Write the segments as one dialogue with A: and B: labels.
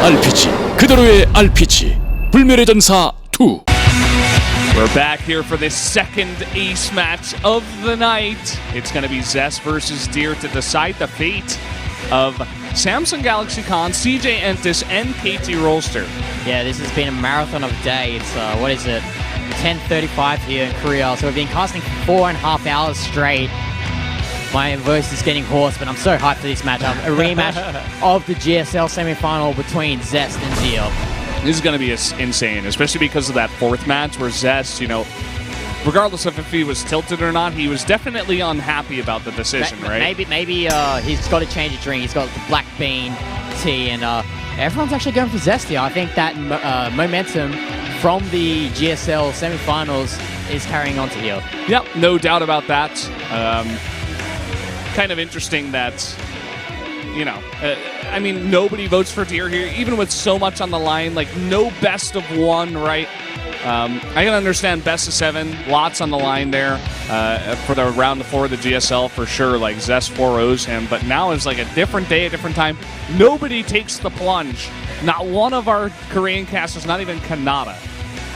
A: RPG 그대로의 RPG 불멸의 전사 2.
B: We're back here for the second ace match of the night. It's going to be Zest versus Deer to decide the fate of Samsung Galaxy Con, CJ Entis, and KT Rolster.
C: Yeah, this has been a marathon of a day. It's, what is it, 10:35 here in Korea. So we've been casting for 4.5 hours straight. My voice is getting hoarse, but I'm so hyped for this matchup. A rematch of the GSL semi-final between Zest and Deer.
B: This is going to be insane, especially because of that fourth match where Zest, you know, regardless of if he was tilted or not, he was definitely unhappy about the decision, right?
C: Maybe he's got to change a drink. He's got the black bean tea, and everyone's actually going for Zest here. I think that momentum from the GSL semi-finals is carrying on to here.
B: Yep, no doubt about that. Kind of interesting that, you know, I mean, nobody votes for Deer here, even with so much on the line. Like, no best of one, right? I can understand best of 7, lots on the line there for the round of 4 of the GSL for sure. Like, Zest 4-0s him, but now is like a different day, a different time. Nobody takes the plunge. Not one of our Korean casters, not even Kanata.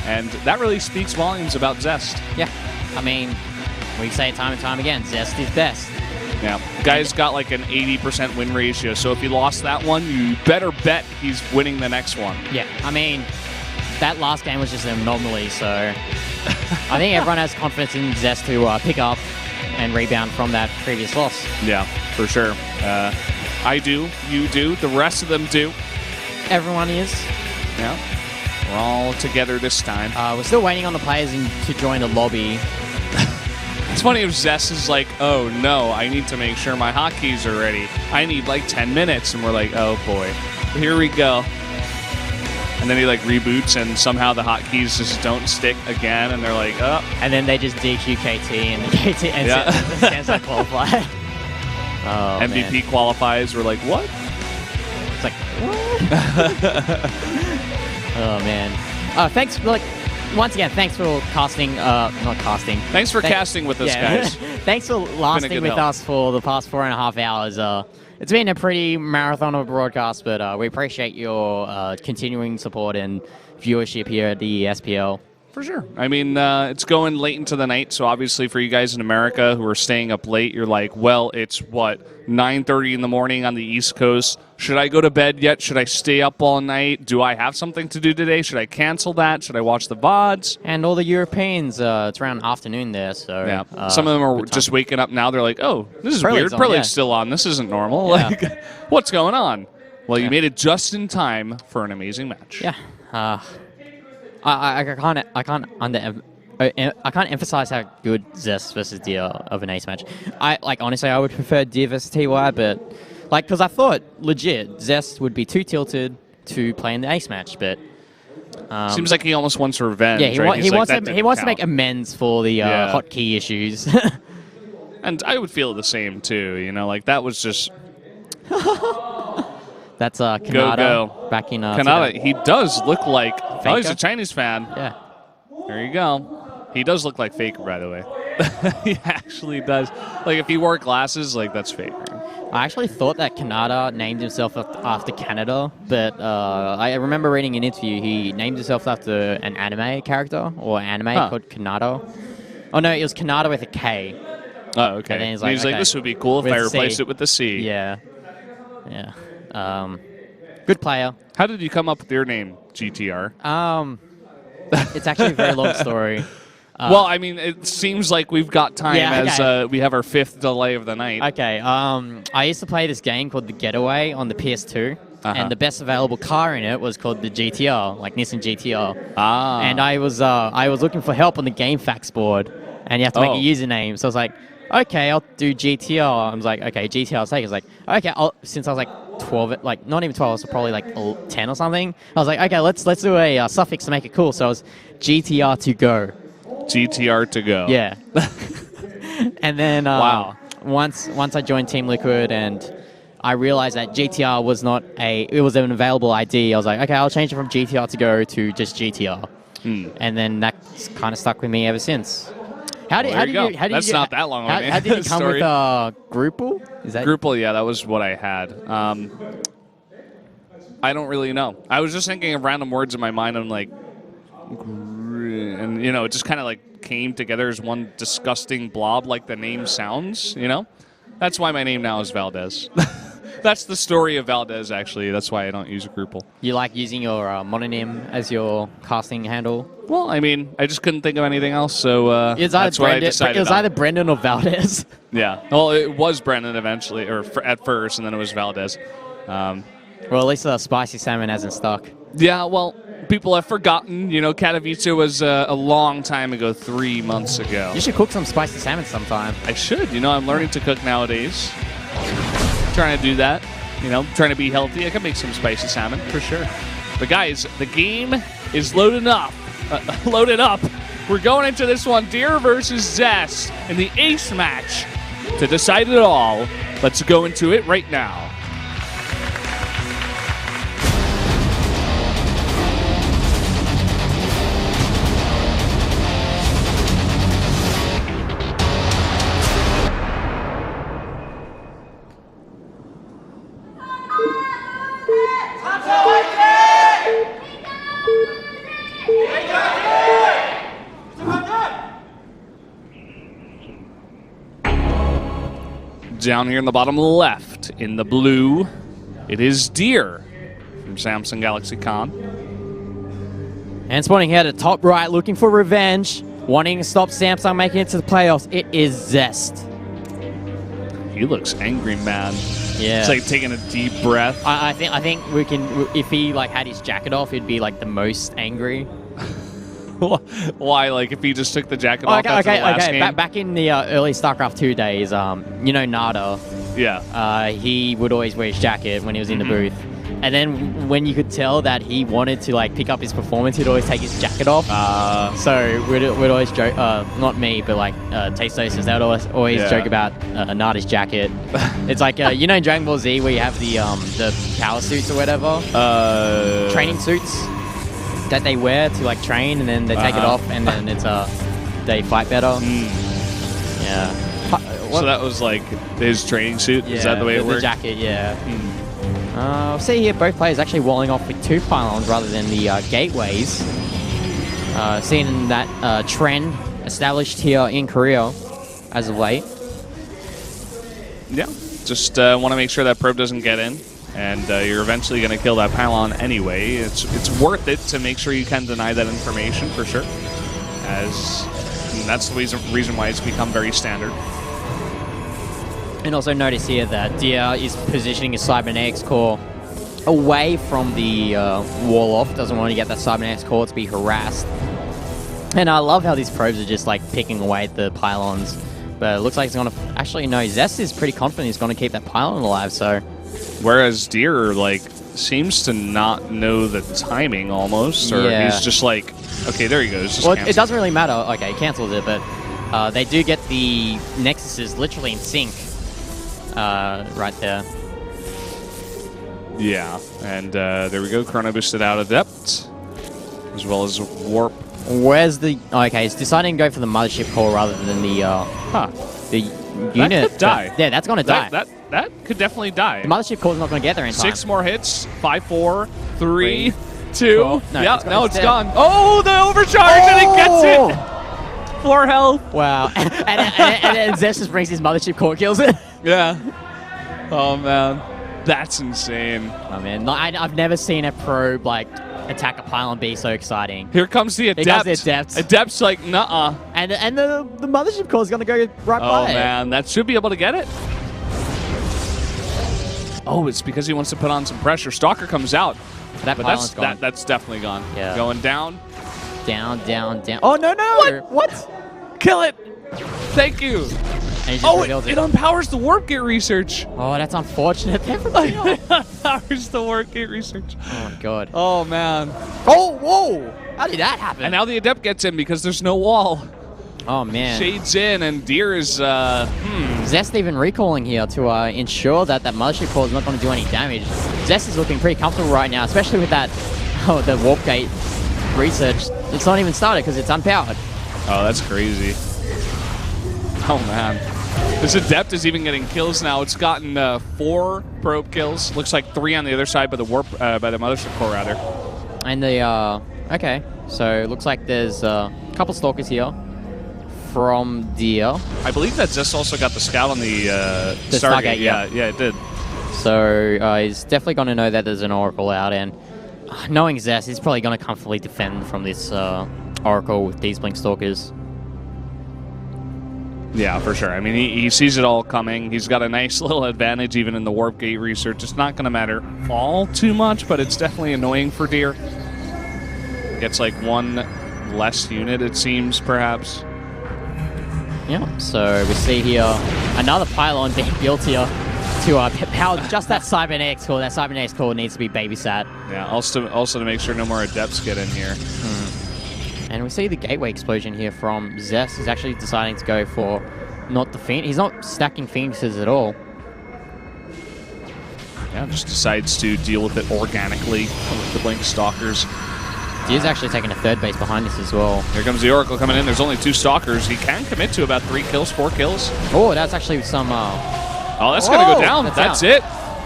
B: And that really speaks volumes about Zest.
C: Yeah, I mean, we say it time and time again, Zest is best.
B: Yeah, guy's got like an 80% win ratio, so if he lost that one, you better bet he's winning the next one.
C: Yeah, I mean, that last game was just an anomaly, so I think everyone has confidence in Zest to pick up and rebound from that previous loss.
B: Yeah, for sure. I do, you do, the rest of them do.
C: Everyone is.
B: Yeah, we're all together this time.
C: We're still waiting on the players to join the lobby.
B: It's funny if Zest is like, oh no, I need to make sure my hotkeys are ready. I need like 10 minutes. And we're like, oh boy, here we go. And then he like reboots and somehow the hotkeys just don't stick again. And they're like, oh.
C: And then they just DQ KT and the KT ends up qualify. Oh,
B: MVP
C: man.
B: qualifies. We're like, what?
C: It's like, what? Oh man. Thanks, like, once again, thanks for casting, not casting.
B: Thanks for casting with us, guys.
C: Thanks for lasting with us for the past 4.5 hours. It's been a pretty marathon of a broadcast, but we appreciate your continuing support and viewership here at the SPL.
B: For sure. I mean, it's going late into the night, so obviously for you guys in America who are staying up late, you're like, well, it's what, 9:30 in the morning on the East Coast. Should I go to bed yet? Should I stay up all night? Do I have something to do today? Should I cancel that? Should I watch the VODs?
C: And all the Europeans, it's around afternoon there, so...
B: Yeah, some of them are just waking up now. They're like, oh, this is weird. Pro League's still on. This isn't normal.
C: Yeah.
B: Like, what's going on? Well, you made it just in time for an amazing match.
C: Yeah. I can't emphasize how good Zest versus Deer of an ace match. Honestly, I would prefer Deer versus TY, but because I thought legit Zest would be too tilted to play in the ace match, but
B: seems like he almost wants revenge.
C: Yeah,
B: right?
C: he wants to make amends for the hotkey issues.
B: And I would feel the same too. You know, like that was just.
C: That's Kanata
B: go.
C: Back in
B: Kanata. He does look like.
C: Faker?
B: Oh, he's a Chinese fan.
C: Yeah.
B: There you go. He does look like Faker, by the way. He actually does. Like if he wore glasses, like that's Faker.
C: I actually thought that Kanata named himself after Canada, but I remember reading an interview. He named himself after an anime character or anime called Kanata. Oh no, it was Kanata with a K.
B: Oh, okay.
C: And then he's
B: like,
C: okay,
B: this would be cool if I replaced it with the C.
C: Yeah. Yeah. Good player.
B: How did you come up with your name, GTR?
C: It's actually a very long story.
B: Well, I mean, it seems like we've got time as we have our 5th delay of the night.
C: Okay. I used to play this game called The Getaway on the PS2, and the best available car in it was called the GTR, like Nissan GTR.
B: Ah.
C: And I was looking for help on the game facts board, and you have to make a username. So I was like, okay, I'll do GTR. I was like, okay, GTR, I'll take it. I was like, okay, since I was like 12, like not even 12, I was probably like 10 or something. I was like, okay, let's do a suffix to make it cool. So it was GTR to go.
B: GTR to go.
C: Yeah. And then
B: wow.
C: Once I joined Team Liquid and I realized that GTR was it was an available ID. I was like, okay, I'll change it from GTR to go to just GTR. And then that's kind of stuck with me ever since.
B: That's not that long ago.
C: How did it come with Drupal? Is that
B: Drupal? Yeah, that was what I had. I don't really know. I was just thinking of random words in my mind. I'm like, and it just kind of like came together as one disgusting blob, like the name sounds. That's why my name now is Valdez. That's the story of Valdez, actually. That's why I don't use a Gruple.
C: You like using your mononym as your casting handle?
B: Well, I mean, I just couldn't think of anything else, so that's what I decided.
C: It was either Brendan or Valdez.
B: Yeah. Well, it was Brendan eventually, or at first, and then it was Valdez.
C: Well, at least the spicy salmon hasn't stuck.
B: Yeah, well, people have forgotten. Katowice was a long time ago, 3 months ago.
C: You should cook some spicy salmon sometime.
B: I should. I'm learning to cook nowadays. Trying to do that. Trying to be healthy. I can make some spicy salmon for sure. But guys, the game is loaded up. We're going into this one, Deer versus Zest, in the ace match to decide it all. Let's go into it right now. Down here in the bottom left, in the blue, it is Deer from Samsung Galaxy Con.
C: And spawning here at the top right, looking for revenge, wanting to stop Samsung making it to the playoffs. It is Zest.
B: He looks angry, man.
C: Yeah,
B: it's like taking a deep breath.
C: I think we can. If he had his jacket off, he'd be like the most angry.
B: Why? Like if he just took the jacket off after the last game?
C: Back in the early Starcraft 2 days, Nada.
B: Yeah.
C: He would always wear his jacket when he was in the booth. And then when you could tell that he wanted to pick up his performance, he'd always take his jacket off. So we'd always joke, not me, but Taste Tosters, they would always joke about Nada's jacket. It's like, in Dragon Ball Z where you have the power suits or whatever? Training suits that they wear to train, and then they take it off, and then it's they fight better. Yeah.
B: So that was his training suit?
C: Yeah,
B: is that the way it worked?
C: The jacket, yeah. See here, both players actually walling off with 2 pylons rather than the gateways. Seeing that trend established here in Korea as of late.
B: Yeah, just want to make sure that probe doesn't get in. And you're eventually going to kill that pylon anyway. It's worth it to make sure you can deny that information for sure. That's the reason why it's become very standard. And
C: also notice here that Dia is positioning his cybernetics core away from the wall off. Doesn't want to get that cybernetics core to be harassed. And I love how these probes are just picking away at the pylons. But it looks like he's going to... Actually, no, Zest is pretty confident he's going to keep that pylon alive, so...
B: Whereas Deer, seems to not know the timing almost, or he's just okay, there he goes.
C: Well, it doesn't really matter. Okay, he cancels it, but they do get the Nexuses literally in sync right there.
B: Yeah, and there we go. Chrono boosted out Adept, as well as Warp.
C: Where's the... Okay, he's deciding to go for the Mothership core rather than the... the unit.
B: That could die.
C: Yeah, that's going to die.
B: That could definitely die.
C: The Mothership core's not going to get there in time.
B: 6 more hits. 5, 4, 3, 2.
C: No,
B: it's gone. Oh, the overcharge, and it gets it. 4 health.
C: Wow. and then Zest just brings his Mothership core, kills it.
B: Yeah. Oh, man. That's insane.
C: Oh, man. I've never seen a probe, attack a pylon be so exciting.
B: Here comes the Adept.
C: Here comes the Adept.
B: Adept's nuh-uh.
C: And the Mothership core's going to go right by it.
B: Oh, man. That should be able to get it. Oh, it's because he wants to put on some pressure. Stalker comes out.
C: That pylon's gone.
B: That's definitely gone.
C: Yeah.
B: Going down.
C: Down. Oh, no.
B: What? Kill it. Thank you.
C: And
B: it unpowers the warp gate research.
C: Oh, that's unfortunate.
B: It unpowers the warp gate research.
C: Oh, my God.
B: Oh, man.
C: Oh, whoa. How did that happen?
B: And now the Adept gets in because there's no wall.
C: Oh, man.
B: Shades in, and Deer is,
C: Zest even recalling here to ensure that Mothership core is not going to do any damage. Zest is looking pretty comfortable right now, especially with that, the warp gate research. It's not even started because it's unpowered.
B: Oh, that's crazy. Oh, man. This Adept is even getting kills now. It's gotten 4 probe kills. Looks like 3 on the other side by the Mothership Core, rather.
C: And the, okay. So it looks like there's a couple Stalkers here from Deer.
B: I believe that Zest also got the scout on the Stargate. Yeah, it did.
C: So he's definitely going to know that there's an Oracle out, and knowing Zest, he's probably going to comfortably defend from this Oracle with these Blink Stalkers.
B: Yeah, for sure. I mean, he sees it all coming. He's got a nice little advantage even in the Warp Gate research. It's not going to matter all too much, but it's definitely annoying for Deer. Gets like 1 less unit, it seems, perhaps.
C: Yeah, so we see here another pylon being built here to power just that Cybernetics core. That Cybernetics core needs to be babysat.
B: Yeah, also to make sure no more Adepts get in here.
C: And we see the gateway explosion here from Zest. He's actually deciding to go for not the Phoenix. He's not stacking Phoenixes at all.
B: Yeah, just decides to deal with it organically with the Blink Stalkers.
C: Deer's actually taking a 3rd base behind this as well.
B: Here comes the Oracle coming in. There's only 2 Stalkers. He can commit to about 3 kills, 4 kills.
C: Oh, that's actually some...
B: oh, that's going to go down. That's it.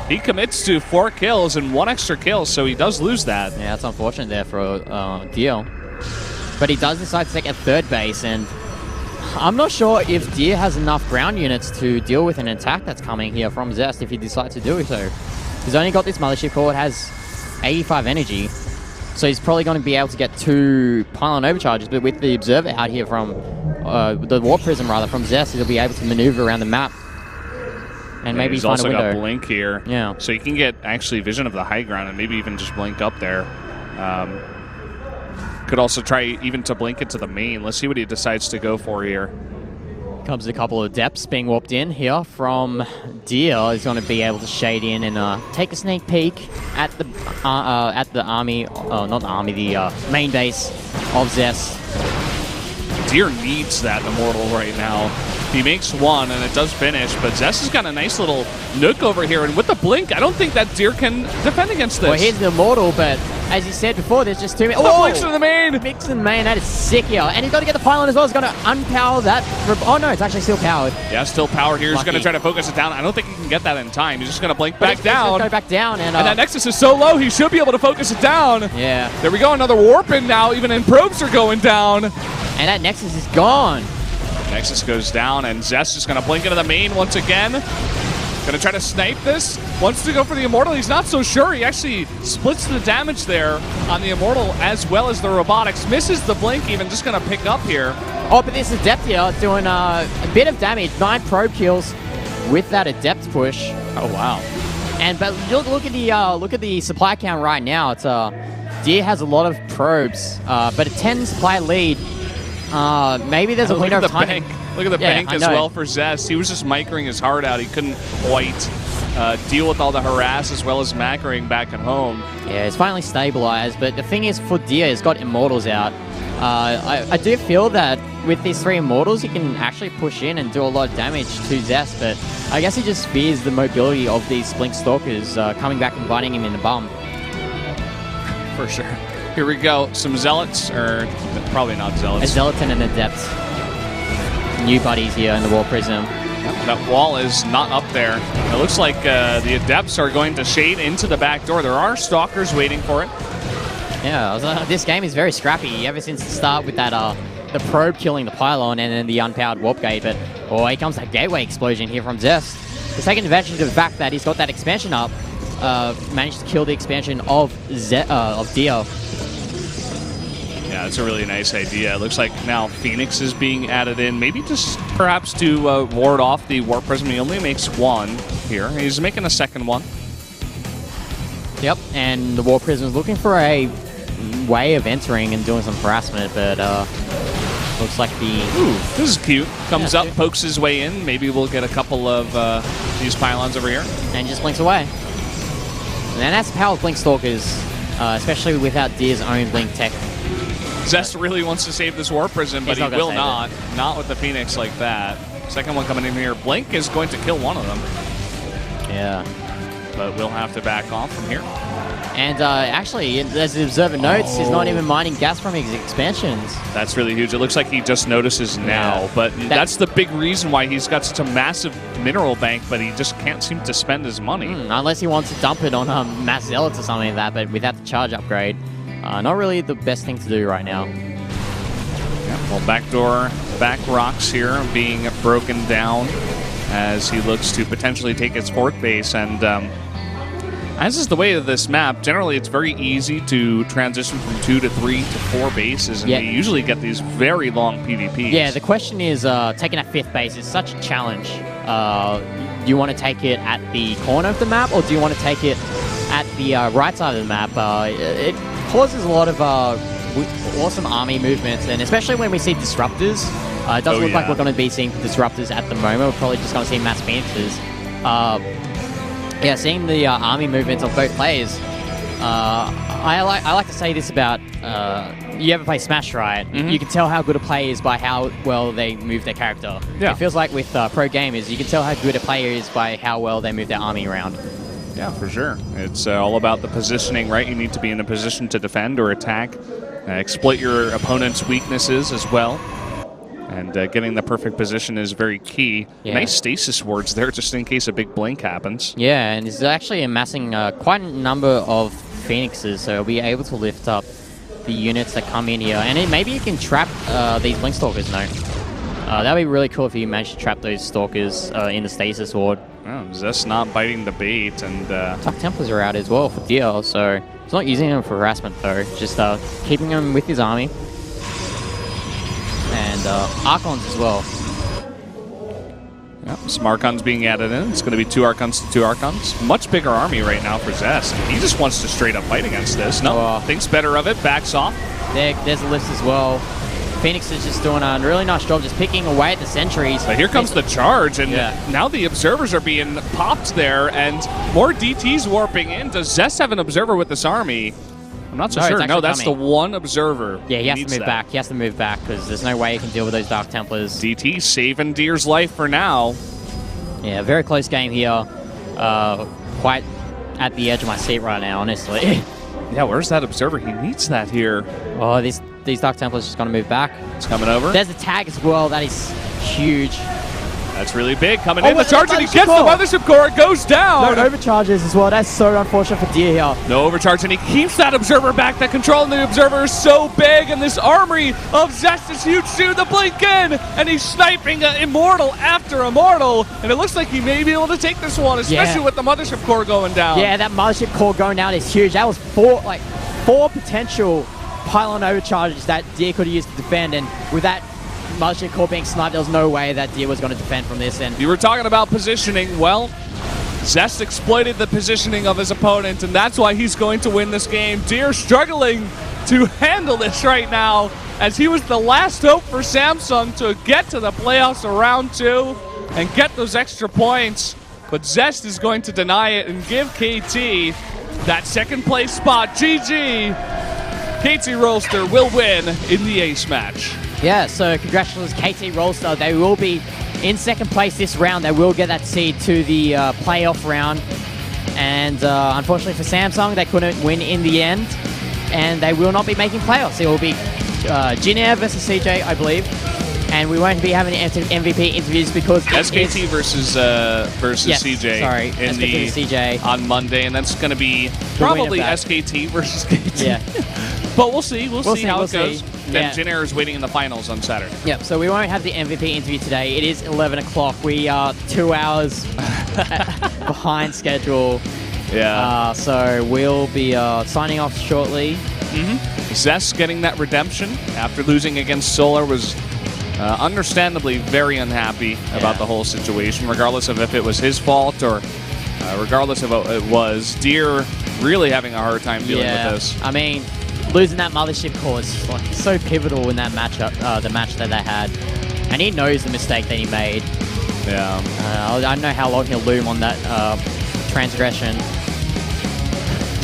B: He commits to 4 kills and 1 extra kill, so he does lose that.
C: Yeah, that's unfortunate there for Deer. But he does decide to take a 3rd base, and I'm not sure if Deer has enough ground units to deal with an attack that's coming here from Zest if he decides to do so. He's only got this Mothership Core. It has 85 energy, so he's probably going to be able to get 2 pylon overcharges, but with the Observer out here from, the Warp Prism rather, from Zest, he'll be able to maneuver around the map. And maybe
B: he's
C: find
B: also
C: a window.
B: got Blink here.
C: Yeah.
B: So you can get actually vision of the high ground and maybe even just Blink up there. Could also try even to Blink it to the main. Let's see what he decides to go for here.
C: Comes a couple of Depths being warped in here from Deer. He's going to be able to shade in and take a sneak peek at the army, not the army, the main base of Zest.
B: Deer needs that Immortal right now. He makes 1, and it does finish, but Zest has got a nice little nook over here, and with the Blink, I don't think that Deer can defend against this.
C: Well, here's the Immortal, but as you said before, there's just too many.
B: Oh, Blinks in the main!
C: Blinks in the main, that is sick here. And he's got to get the pylon as well. He's going to unpower that. Oh, no, it's actually still powered.
B: Yeah, still power here. He's
C: Lucky.
B: going to try to focus it down. I don't think he can get that in time. He's just going to Blink back
C: He's
B: down.
C: going to go back down. And
B: that Nexus is so low, he should be able to focus it down.
C: Yeah.
B: There we go, another warp in now. Even in probes are going down.
C: And that Nexus is gone.
B: Nexus goes down, and Zest is going to blink into the main once again. Going to try to snipe this. Wants to go for the Immortal. He's not so sure. He actually splits the damage there on the Immortal as well as the Robotics. Misses the blink even. Just going to pick up here.
C: Oh, but this is Adept here doing a bit of damage. 9 probe kills with that Adept push.
B: Oh, wow.
C: And but look at the supply count right now. It's Deer has a lot of probes, but a 10 supply lead. Maybe there's a window of timing.
B: Look at the bank as well for Zest. He was just microing his heart out. He couldn't quite deal with all the harass as well as macroing back at home. Yeah, it's finally stabilized. But the thing is, for Deer, he's got Immortals out. I do feel that with these 3 Immortals, he can actually push in and do a lot of damage to Zest. But I guess he just fears the mobility of these Blink Stalkers coming back and biting him in the bum. For sure. Here we go. Some Zealots, or probably not Zealots. A Zealot and an Adept. New buddies here in the Wall Prism. That wall is not up there. It looks like the Adepts are going to shade into the back door. There are Stalkers waiting for it. Yeah, this game is very scrappy ever since the start with that the probe killing the pylon and then the unpowered warp gate. But here comes that gateway explosion here from Zest. He's taking advantage of the fact that he's got that expansion up. Managed to kill the expansion of Dio. Yeah, that's a really nice idea. It looks like now Phoenix is being added in, maybe just perhaps to ward off the Warp Prism. He only makes 1 here. He's making a second one. Yep, and the Warp Prism is looking for a way of entering and doing some harassment, but looks like the... Ooh, this is cute. Comes up, pokes his way in. Maybe we'll get a couple of these pylons over here. And just blinks away. And that's the power of Blink Stalkers, especially without Deer's own Blink tech. Zest really wants to save this Warp Prism, but he will not. Not with the Phoenix like that. Second one coming in here. Blink is going to kill one of them. Yeah. But we'll have to back off from here.
C: And actually, as the observer notes, he's not even mining gas from his expansions.
B: That's really huge. It looks like he just notices now, but that's the big reason why he's got such a massive mineral bank, but he just can't seem to spend his money.
C: Unless he wants to dump it on mass zealots or something like that, but without the charge upgrade, not really the best thing to do right now.
B: Yeah, well, back rocks here being broken down as he looks to potentially take his 4th base, and as is the way of this map, generally it's very easy to transition from 2 to 3 to 4 bases, and you usually get these very long PvPs.
C: Yeah, the question is taking that 5th base is such a challenge. Do you want to take it at the corner of the map, or do you want to take it at the right side of the map? It causes a lot of awesome army movements, and especially when we see disruptors. It doesn't look like we're going to be seeing disruptors at the moment. We're probably just going to see mass phoenixes. Yeah, seeing the army movements of both players, I like to say this about, you ever play Smash, right? You can tell how good a player is by how well they move their character. Yeah. It feels like with pro gamers, you can tell how good a player is by how well they move their army around.
B: Yeah, for sure. It's all about the positioning, right? You need to be in a position to defend or attack, exploit your opponent's weaknesses as well. And getting the perfect position is very key. Yeah. Nice stasis wards there, just in case a big blink happens.
C: Yeah, and he's actually amassing quite a number of phoenixes, so he'll be able to lift up the units that come in here. And maybe you can trap these blink stalkers now. That would be really cool if you managed to trap those stalkers in the stasis ward.
B: Oh, Zest not biting the bait, and
C: Dark Templars are out as well for DL, so he's not using them for harassment though, just keeping them with his army. And Archons as well.
B: Yep, some Archons being added in. It's going to be 2 Archons to 2 Archons. Much bigger army right now for Zest. He just wants to straight up fight against this. No, thinks better of it, backs off.
C: There's a list as well. Phoenix is just doing a really nice job just picking away at the sentries.
B: But here comes the charge, and now the observers are being popped there, and more DTs warping in. Does Zest have an observer with this army? I'm not so sure. No, that's the one observer.
C: Yeah, he has to move back. He has to move back because there's no way he can deal with those Dark Templars.
B: DT saving Deer's life for now.
C: Yeah, very close game here. Quite at the edge of my seat right now, honestly.
B: Yeah, where's that observer? He needs that here.
C: Oh, these Dark Templars just going to move back.
B: It's coming over.
C: There's a tag as well. That is huge.
B: That's really big. Coming in the charge, and he gets the Mothership Core. It goes down.
C: No overcharges as well. That's so unfortunate for Deer here.
B: No overcharge, and he keeps that Observer back. That control in the Observer is so big, and this armory of Zest is huge too. The blink in, and he's sniping Immortal after Immortal, and it looks like he may be able to take this one, especially with the Mothership Core going down.
C: Yeah, that Mothership Core going down is huge. That was four potential pylon overcharges that Deer could have used to defend, and with that Mothership Core being sniped, there was no way that Deer was going to defend from this. And
B: you were talking about positioning. Well, Zest exploited the positioning of his opponent, and that's why he's going to win this game. Deer struggling to handle this right now, as he was the last hope for Samsung to get to the playoffs of round 2 and get those extra points. But Zest is going to deny it and give KT that 2nd place spot. GG! KT Rolster will win in the ace match.
C: Yeah, so congratulations, KT Rolster. They will be in 2nd place this round. They will get that seed to the playoff round. And unfortunately for Samsung, they couldn't win in the end. And they will not be making playoffs. It will be Jinair versus CJ, I believe. And we won't be having MVP interviews because
B: SKT versus CJ.
C: Sorry,
B: in
C: SKT versus CJ
B: on Monday, and that's going to be probably SKT versus KT.
C: Yeah.
B: But we'll see. We'll see how it goes.
C: Yeah.
B: Then Jinair is waiting in the finals on Saturday.
C: Yep, so we won't have the MVP interview today. It is 11 o'clock. We are 2 hours behind schedule.
B: Yeah.
C: So we'll be signing off shortly.
B: Zest getting that redemption after losing against Solar was understandably very unhappy about the whole situation, regardless of if it was his fault or regardless of what it was. Deer really having a hard time dealing with this.
C: I mean, losing that Mothership Core is so pivotal in that matchup, the match that they had. And he knows the mistake that he made.
B: Yeah.
C: I don't know how long he'll loom on that transgression.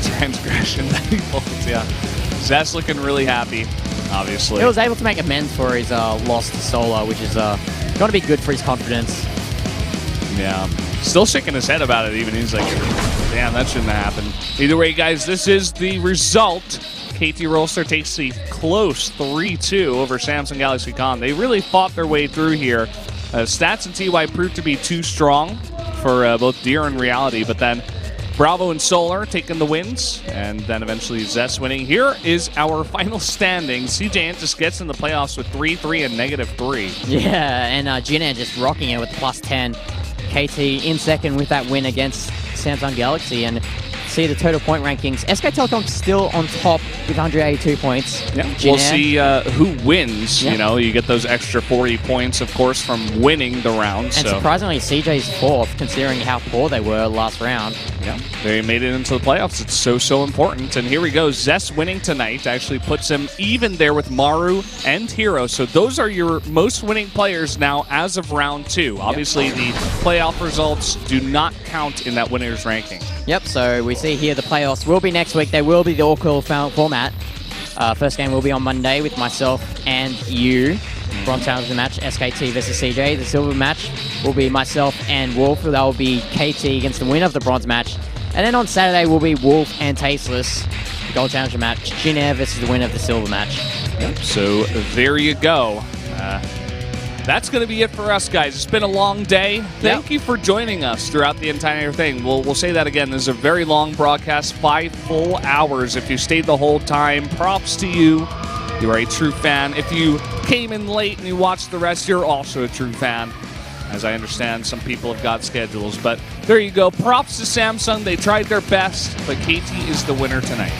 B: Transgression that he pulled, yeah. Zest looking really happy, obviously.
C: He was able to make amends for his loss to Solar, which is going to be good for his confidence.
B: Yeah. Still shaking his head about it even. He's like, damn, that shouldn't have happened. Either way, guys, this is the result. KT Rolster takes the close 3-2 over Samsung Galaxy Con. They really fought their way through here. Stats and TY proved to be too strong for both Deer and Reality, but then Bravo and Solar taking the wins, and then eventually Zest winning. Here is our final standing. CJ Antis gets in the playoffs with 3-3 and -3.
C: Yeah, and Jin just rocking it with +10. KT in second with that win against Samsung Galaxy, and see the total point rankings. SK Telecom still on top with 182 points.
B: Yeah, we'll see who wins. Yeah. You know, you get those extra 40 points, of course, from winning the round.
C: And surprisingly, CJ's fourth, considering how poor they were last round.
B: Yeah, they made it into the playoffs. It's so important. And here we go. Zest winning tonight actually puts him even there with Maru and Hero. So those are your most winning players now as of round 2. Obviously, the playoff results do not count in that winner's ranking.
C: Yep, so we see here the playoffs will be next week. They will be the all-call format. First game will be on Monday with myself and you. Bronze challenger match, SKT versus CJ. The silver match will be myself and Wolf. That will be KT against the winner of the bronze match. And then on Saturday will be Wolf and Tasteless. The gold challenger match, Jin Air versus the winner of the silver match.
B: Yep. So there you go. That's going to be it for us, guys. It's been a long day. Thank you for joining us throughout the entire thing. We'll say that again. This is a very long broadcast, 5 full hours. If you stayed the whole time, props to you. You are a true fan. If you came in late and you watched the rest, you're also a true fan. As I understand, some people have got schedules. But there you go. Props to Samsung. They tried their best, but KT is the winner tonight.